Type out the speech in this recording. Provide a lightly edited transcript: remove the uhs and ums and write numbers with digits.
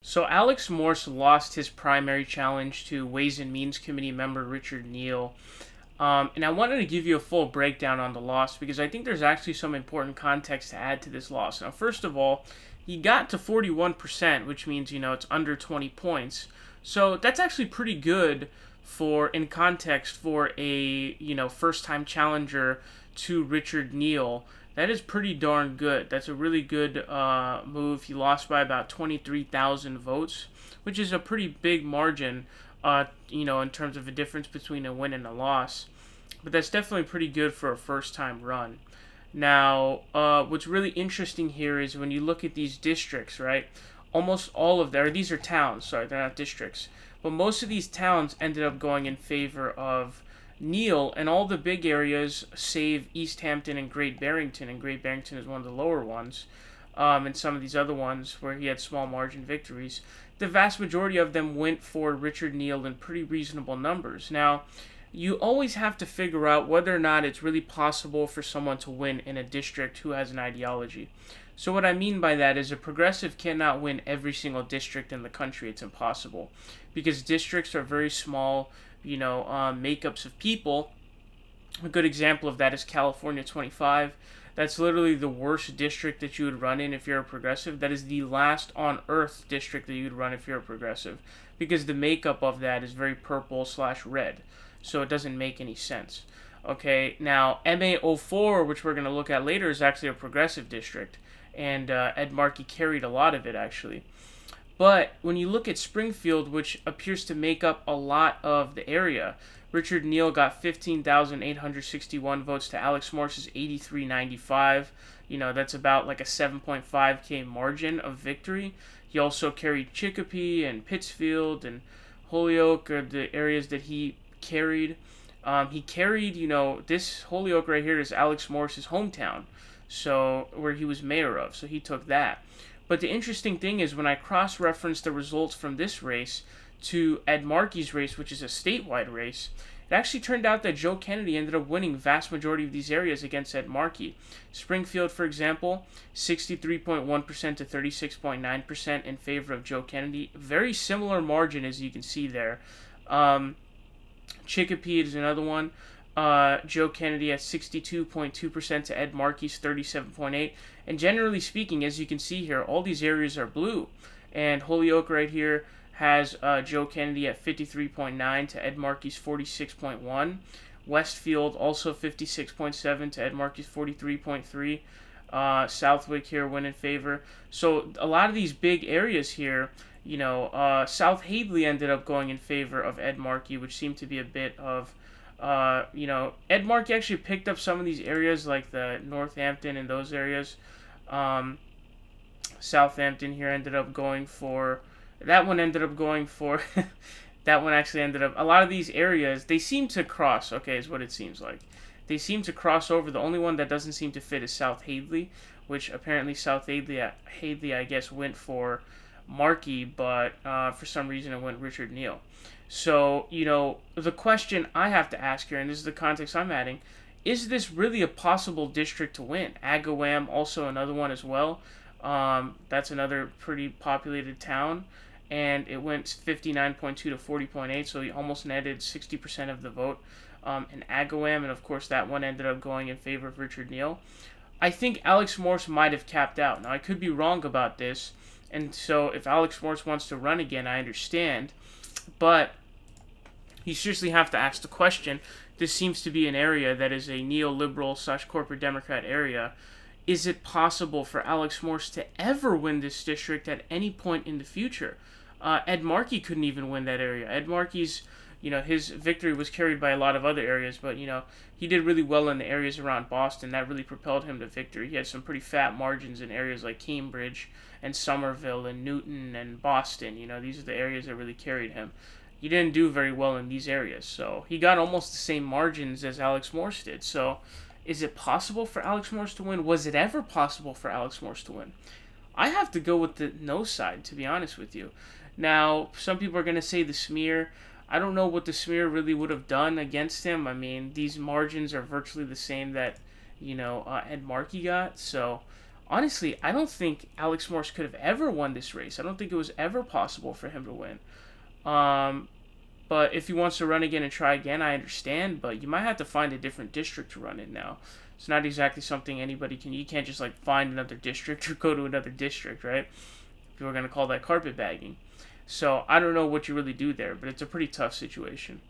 So Alex Morse lost his primary challenge to Ways and Means Committee member Richard Neal. And I wanted to give you a full breakdown on the loss because I think there's actually some important context to add to this loss. Now, first of all, he got to 41%, which means, it's under 20 points. So that's actually pretty good in context, for a, first time challenger to Richard Neal. That is pretty darn good. That's a really good move. He lost by about 23,000 votes, which is a pretty big margin, in terms of a difference between a win and a loss. But that's definitely pretty good for a first time run. Now, what's really interesting here is when you look at these districts, right? Almost all of them, these are towns, sorry, they're not districts. But most of these towns ended up going in favor of Neal, and all the big areas, save East Hampton and Great Barrington, and Great Barrington is one of the lower ones, and some of these other ones where he had small margin victories, the vast majority of them went for Richard Neal in pretty reasonable numbers. Now, you always have to figure out whether or not it's really possible for someone to win in a district who has an ideology. So what I mean by that is a progressive cannot win every single district in the country. It's impossible because districts are very small, makeups of people. A good example of that is California 25. That's literally the worst district that you would run in if you're a progressive. That is the last on earth district that you would run if you're a progressive, because the makeup of that is very purple/red. So it doesn't make any sense. Okay, now MA04, which we're going to look at later, is actually a progressive district, and Ed Markey carried a lot of it, actually. But when you look at Springfield, which appears to make up a lot of the area, Richard Neal got 15,861 votes to Alex Morse's 8,395. That's about like a 7.5K margin of victory. He also carried Chicopee and Pittsfield and Holyoke, are the areas that he carried. He carried, this Holyoke right here is Alex Morse's hometown, so where he was mayor of, so he took that. But the interesting thing is when I cross-reference the results from this race to Ed Markey's race, which is a statewide race, it actually turned out that Joe Kennedy ended up winning vast majority of these areas against Ed Markey. Springfield, for example, 63.1% to 36.9% in favor of Joe Kennedy. Very similar margin as you can see there. Chicopee is another one. Joe Kennedy at 62.2% to Ed Markey's 37.8%. And generally speaking, as you can see here, all these areas are blue. And Holyoke right here has Joe Kennedy at 53.9% to Ed Markey's 46.1%. Westfield also 56.7% to Ed Markey's 43.3%. Southwick here went in favor. So a lot of these big areas here, South Hadley ended up going in favor of Ed Markey, which seemed to be a bit of, Ed Markey actually picked up some of these areas like the Northampton and those areas. Southampton here ended up going for, that one ended up going for, that one actually ended up, a lot of these areas, they seem to cross, okay, is what it seems like. They seem to cross over. The only one that doesn't seem to fit is South Hadley, which apparently South Hadley, I guess, went for Markey, but for some reason it went Richard Neal. So, the question I have to ask here, and this is the context I'm adding, is this really a possible district to win? Agawam, also another one as well. That's another pretty populated town, and it went 59.2 to 40.8, so he almost netted 60% of the vote in Agawam, and of course that one ended up going in favor of Richard Neal. I think Alex Morse might have capped out. Now, I could be wrong about this, and so if Alex Morse wants to run again, I understand, but you seriously have to ask the question. This seems to be an area that is a neoliberal/corporate Democrat area. Is it possible for Alex Morse to ever win this district at any point in the future? Ed Markey couldn't even win that area. Ed Markey's, his victory was carried by a lot of other areas, but, he did really well in the areas around Boston. That really propelled him to victory. He had some pretty fat margins in areas like Cambridge and Somerville and Newton and Boston. These are the areas that really carried him. He didn't do very well in these areas, so he got almost the same margins as Alex Morse did. So, is it possible for Alex Morse to win? Was it ever possible for Alex Morse to win? I have to go with the no side, to be honest with you. Now, some people are going to say the smear. I don't know what the smear really would have done against him. I mean, these margins are virtually the same that, Ed Markey got. So, honestly, I don't think Alex Morse could have ever won this race. I don't think it was ever possible for him to win. Um, but if he wants to run again and try again, I understand. But you might have to find a different district to run in now. It's not exactly something anybody can. You can't just like find another district or go to another district, right? People are gonna call that carpetbagging. So I don't know what you really do there, but it's a pretty tough situation.